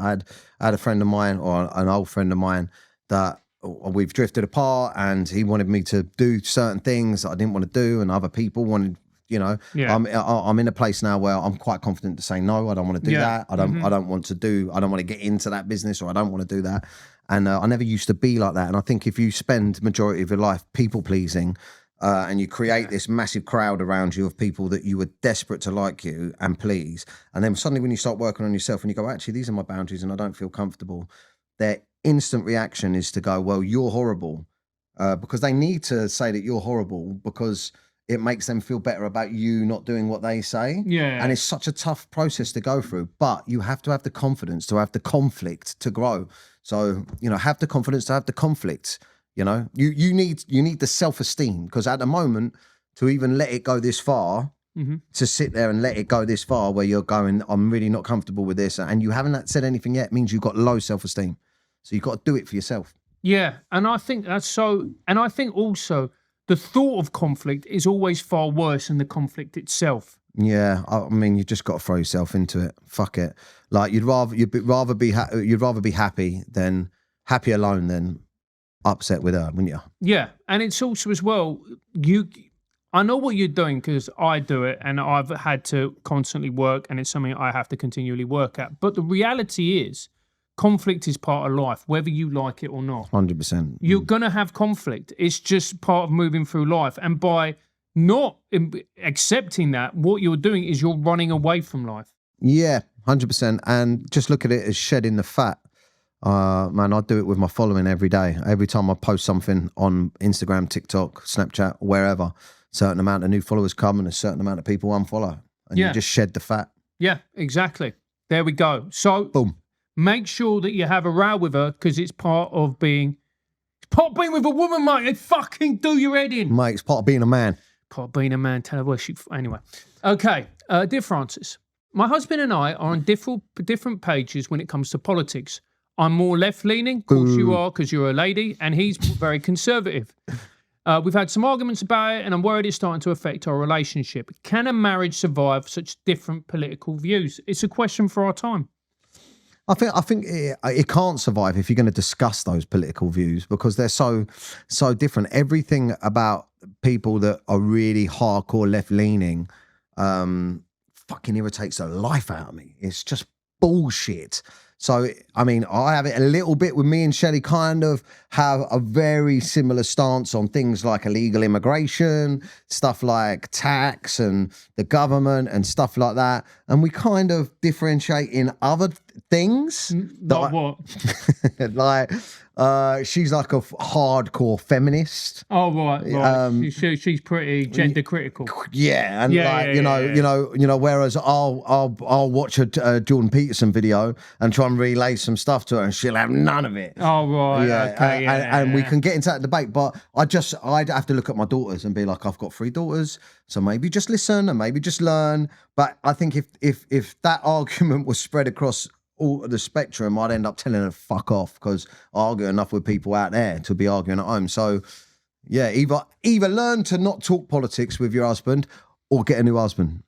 I had a friend of mine, or an old friend of mine, that we've drifted apart, and he wanted me to do certain things that I didn't want to do, and other people wanted, I'm in a place now where I'm quite confident to say no. I don't want to do that. I don't want to get into that business, or I don't want to do that. And I never used to be like that. And I think if you spend majority of your life people pleasing, and you create this massive crowd around you of people that you were desperate to like you and please. And then suddenly when you start working on yourself and you go, actually, these are my boundaries and I don't feel comfortable, their instant reaction is to go, well, you're horrible. Because they need to say that you're horrible because it makes them feel better about you not doing what they say. Yeah. And it's such a tough process to go through, but you have to have the confidence to have the conflict to grow. So, have the confidence to have the conflict. You need the self-esteem, because at the moment, to even let it go this far, to sit there and let it go this far where you're going, I'm really not comfortable with this, and you haven't said anything yet, means you've got low self-esteem. So you've got to do it for yourself. Yeah, and I think that's so. And I think also the thought of conflict is always far worse than the conflict itself. Yeah, I mean, you just got to throw yourself into it. Fuck it. Like you'd rather be happy alone than upset with her, wouldn't you? Yeah, and it's also as well. I know what you're doing because I do it, and I've had to constantly work, and it's something I have to continually work at. But the reality is, conflict is part of life, whether you like it or not. 100%. You're going to have conflict. It's just part of moving through life. And by not accepting that, what you're doing is you're running away from life. Yeah, 100%. And just look at it as shedding the fat. Man, I do it with my following every day. Every time I post something on Instagram, TikTok, Snapchat, wherever, a certain amount of new followers come and a certain amount of people unfollow. And you just shed the fat. Yeah, exactly. There we go. So, boom. Make sure that you have a row with her because it's part of being with a woman, mate. They fucking do your head in. Mate, it's part of being a man. Part of being a man. Tell her where she... Anyway. Okay. Dear Francis, my husband and I are on different pages when it comes to politics. I'm more left-leaning. Of course you are because you're a lady. And he's very conservative. We've had some arguments about it and I'm worried it's starting to affect our relationship. Can a marriage survive such different political views? It's a question for our time. I think it can't survive if you're going to discuss those political views because they're so different. Everything about people that are really hardcore left-leaning fucking irritates the life out of me. It's just bullshit. So, I mean, I have it a little bit with me and Shelley kind of have a very similar stance on things like illegal immigration, stuff like tax and the government and stuff like that. And we kind of differentiate in other things. Like what? Like, she's like a hardcore feminist. Oh, right. She's pretty gender critical. Yeah, and you know, whereas I'll watch a Jordan Peterson video and try and relay some stuff to her, and she'll have none of it. Oh, right. Yeah, okay, and we can get into that debate, but I'd have to look at my daughters and be like, I've got 3 daughters, so maybe just listen and maybe just learn. But I think if that argument was spread across all the spectrum, I'd end up telling her to fuck off because I argue enough with people out there to be arguing at home. So yeah, either learn to not talk politics with your husband or get a new husband.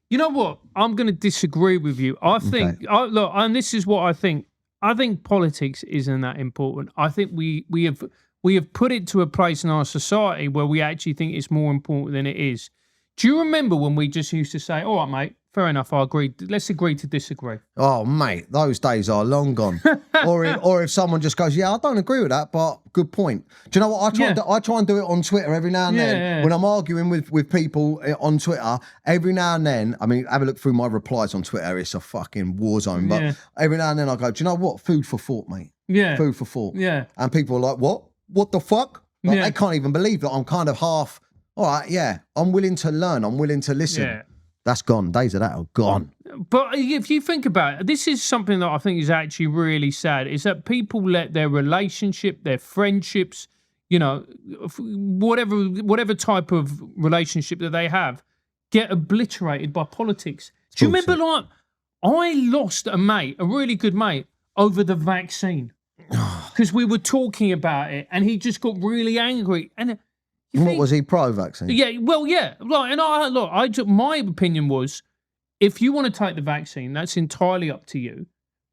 You know what? I'm going to disagree with you. I think, look, and this is what I think. I think politics isn't that important. I think we have put it to a place in our society where we actually think it's more important than it is. Do you remember when we just used to say, all right, mate, fair enough, I agree. Let's agree to disagree. Oh, mate, those days are long gone. or if someone just goes, yeah, I don't agree with that, but good point. Do you know what? I try and do it on Twitter every now and then. Yeah. When I'm arguing with people on Twitter, every now and then, I mean, have a look through my replies on Twitter. It's a fucking war zone. But every now and then I go, do you know what? Food for thought, mate. Yeah. Food for thought. Yeah. And people are like, what? What the fuck? Like, I can't even believe that I'm kind of half, all right, yeah, I'm willing to learn. I'm willing to listen. Yeah. That's gone. Days of that are gone. But if you think about it, this is something that I think is actually really sad, is that people let their relationship, their friendships, you know, whatever type of relationship that they have, get obliterated by politics. Do you remember, like, I lost a really good mate, over the vaccine. Because we were talking about it and he just got really angry. And was he pro-vaccine? Yeah, well, yeah. Like, and my opinion was, if you want to take the vaccine, that's entirely up to you,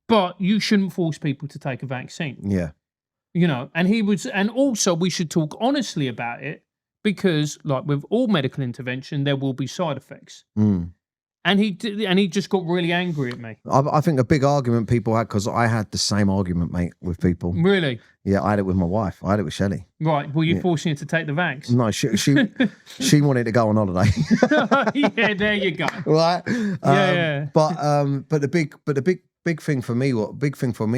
but you shouldn't force people to take a vaccine. Yeah. You know, and also we should talk honestly about it because, like with all medical intervention, there will be side effects. And he just got really angry at me. I think a big argument people had, because I had the same argument, mate, with people. Really? Yeah, I had it with my wife. I had it with Shelley. Right. Were you forcing her to take the vax? No, she wanted to go on holiday. Yeah, there you go. Right. Yeah. But the big thing for me,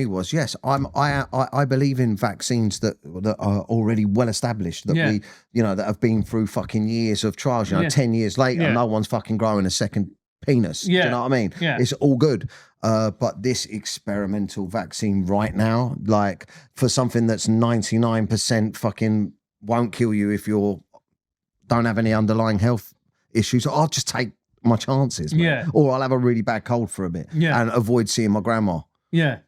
was yes, I believe in vaccines that are already well established, that we, that have been through fucking years of trials. 10 years later, no one's fucking growing a second penis. Do you know what I mean? Yeah. It's all good. But this experimental vaccine right now, like for something that's 99% fucking won't kill you if you don't have any underlying health issues, I'll just take my chances. Man. Yeah. Or I'll have a really bad cold for a bit. Yeah. And avoid seeing my grandma. Yeah.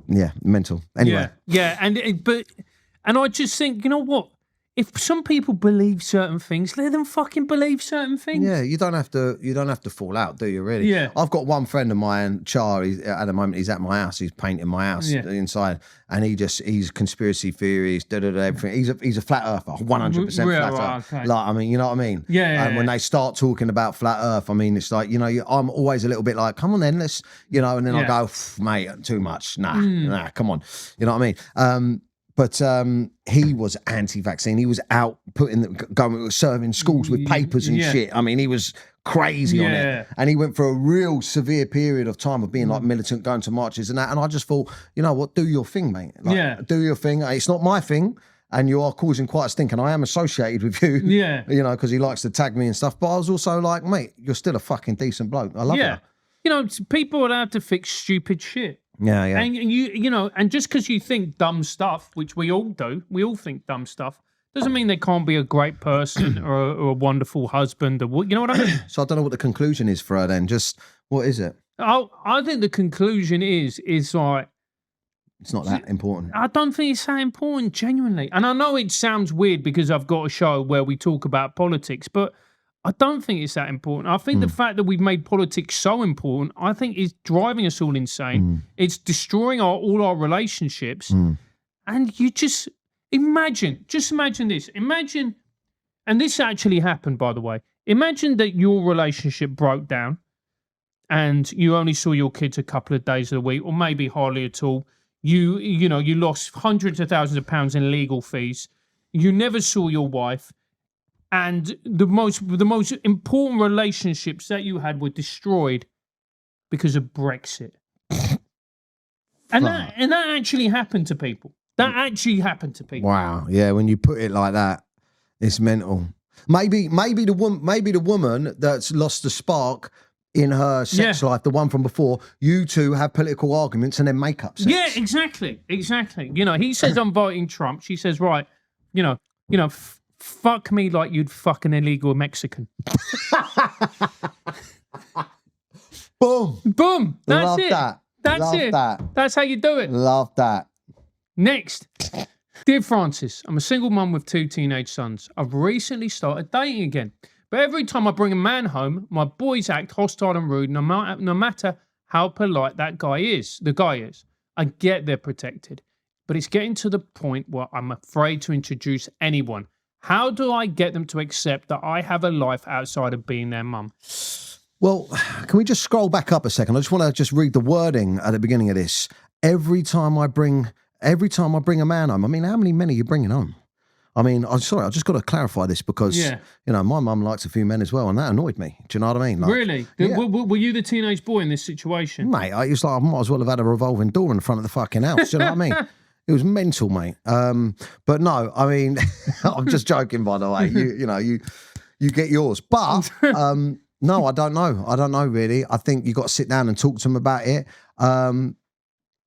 Yeah. Mental. Anyway. Yeah. And I just think, you know what? If some people believe certain things, let them fucking believe certain things. Yeah, you don't have to fall out, do you? Really? Yeah. I've got one friend of mine, Char. At the moment, he's at my house. He's painting my house inside, and he's conspiracy theories, everything. He's a flat earther, 100% flat earth. Okay. Like, I mean, you know what I mean? Yeah. And when they start talking about flat earth, I mean, it's like, I'm always a little bit like, come on then, let's, and then I go, mate, too much. Nah, come on. You know what I mean? But he was anti-vaccine. He was out serving schools with papers and shit. I mean, he was crazy on it. And he went for a real severe period of time of being like militant, going to marches and that. And I just thought, you know what, do your thing, mate. Like, do your thing. It's not my thing. And you are causing quite a stink. And I am associated with you. Yeah. Because he likes to tag me and stuff. But I was also like, mate, you're still a fucking decent bloke. I love you. People are allowed to fix stupid shit. Yeah. And and just because you think dumb stuff, which we all do, we all think dumb stuff, doesn't mean they can't be a great person or a wonderful husband. Or you know what I mean? So I don't know what the conclusion is for her then. Just what is it? I think the conclusion is like, it's not that important. I don't think it's that important, genuinely. And I know it sounds weird because I've got a show where we talk about politics, but I don't think it's that important. I think the fact that we've made politics so important, I think is driving us all insane. It's destroying all our relationships. And you just imagine this. Imagine, and this actually happened, by the way. Imagine that your relationship broke down and you only saw your kids a couple of days of the week, or maybe hardly at all. You lost hundreds of thousands of pounds in legal fees. You never saw your wife. And the most important relationships that you had were destroyed because of Brexit. And that actually happened to people. That actually happened to people. Wow. Yeah, when you put it like that, it's mental. Maybe the woman that's lost the spark in her sex life, the one from before, you two have political arguments and then make up sex. Yeah, exactly. He says I'm voting Trump. She says, right, fuck me like you'd fuck an illegal Mexican. Boom. Boom. That's Love it. That. That's Love it. That. That's how you do it. Love that. Next. Dear Francis, I'm a single mum with 2 teenage sons. I've recently started dating again. But every time I bring a man home, my boys act hostile and rude no matter how polite the guy is. I get they're protected. But it's getting to the point where I'm afraid to introduce anyone. How do I get them to accept that I have a life outside of being their mum? Well, can we just scroll back up a second? I just want to read the wording at the beginning of this. Every time I bring a man home, I mean, how many men are you bringing home? I mean, I'm sorry, I just got to clarify this because, my mum likes a few men as well, and that annoyed me. Do you know what I mean? Like, really? Yeah. Were you the teenage boy in this situation? Mate, I might as well have had a revolving door in the front of the fucking house. Do you know what I mean? It was mental, mate. But no, I mean, I'm just joking, by the way. You get yours. But no, I don't know. I don't know, really. I think you got to sit down and talk to them about it.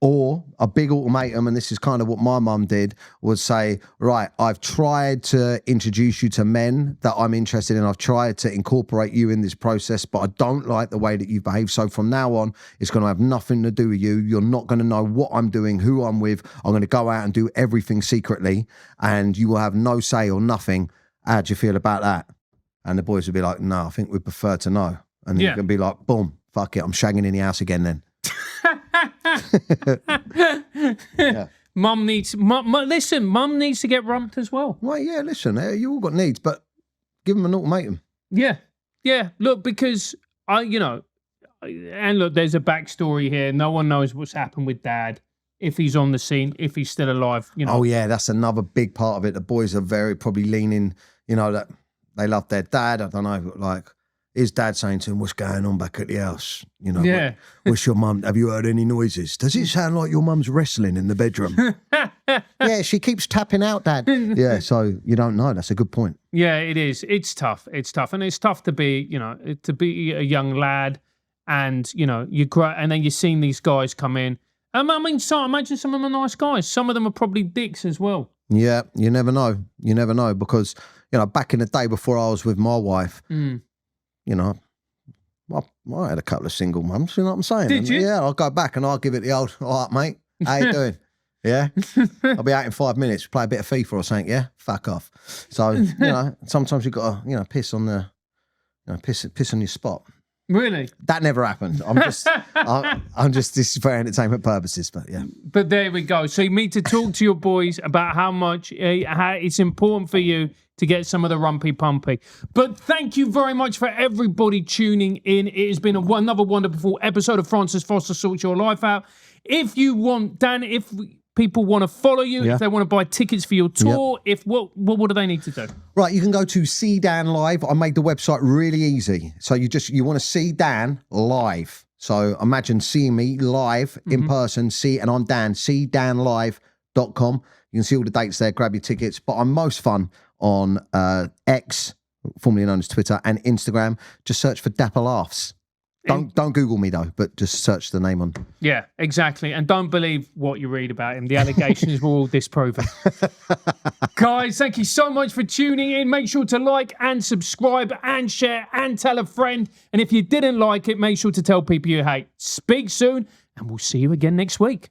Or a big ultimatum, and this is kind of what my mum did, was say, right, I've tried to introduce you to men that I'm interested in. I've tried to incorporate you in this process, but I don't like the way that you've behaved. So from now on, it's going to have nothing to do with you. You're not going to know what I'm doing, who I'm with. I'm going to go out and do everything secretly, and you will have no say or nothing. How do you feel about that? And the boys would be like, no, I think we'd prefer to know. And then you can be like, boom, fuck it, I'm shagging in the house again then. Mum needs to get rumped as well. Well, yeah, listen, you all got needs, but give them an ultimatum. Yeah. Look, because and look, there's a backstory here. No one knows what's happened with Dad, if he's on the scene, if he's still alive. You know. Oh yeah, that's another big part of it. The boys are very probably leaning, you know, that they love their dad. I don't know, like, is Dad saying to him, "What's going on back at the house? You know, Yeah. what's your mum? Have you heard any noises? Does it sound like your mum's wrestling in the bedroom?" Yeah, she keeps tapping out, Dad. Yeah, so you don't know. That's a good point. Yeah, it is. It's tough. It's tough, and it's tough to be, you know, to be a young lad, and you know, you grow, and then you're seeing these guys come in. I mean, so imagine some of them are nice guys. Some of them are probably dicks as well. Yeah, you never know. You never know because, you know, back in the day before I was with my wife, you know, I had a couple of single mums, you know what I'm saying? Did you? Yeah, I'll go back and I'll give it the old, all right, mate, how you doing? Yeah? I'll be out in 5 minutes, play a bit of FIFA or something, yeah? Fuck off. So, you know, sometimes you've got to, you know, piss on the, you know, piss on your spot. Really? That never happened. I'm just, this is for entertainment purposes, but yeah. But there we go. So you need to talk to your boys about how much how it's important for you to get some of the rumpy pumpy. But thank you very much for everybody tuning in. It has been another wonderful episode of Francis Foster Sorts Your Life Out. If you want, Dan, if people want to follow you, if they want to buy tickets for your tour, what do they need to do? Right, you can go to See Dan Live. I made the website really easy. So you want to see Dan live. So imagine seeing me live in person. And I'm Dan, seedanlive.com. You can see all the dates there, grab your tickets. But I'm most fun on X, formerly known as Twitter, and Instagram. Just search for Dapper Laughs. Don't Google me though, but just search the name on. Yeah, exactly. And don't believe what you read about him. The allegations were all disproven. Guys, thank you so much for tuning in. Make sure to like and subscribe and share and tell a friend. And if you didn't like it, make sure to tell people you hate. Speak soon, and we'll see you again next week.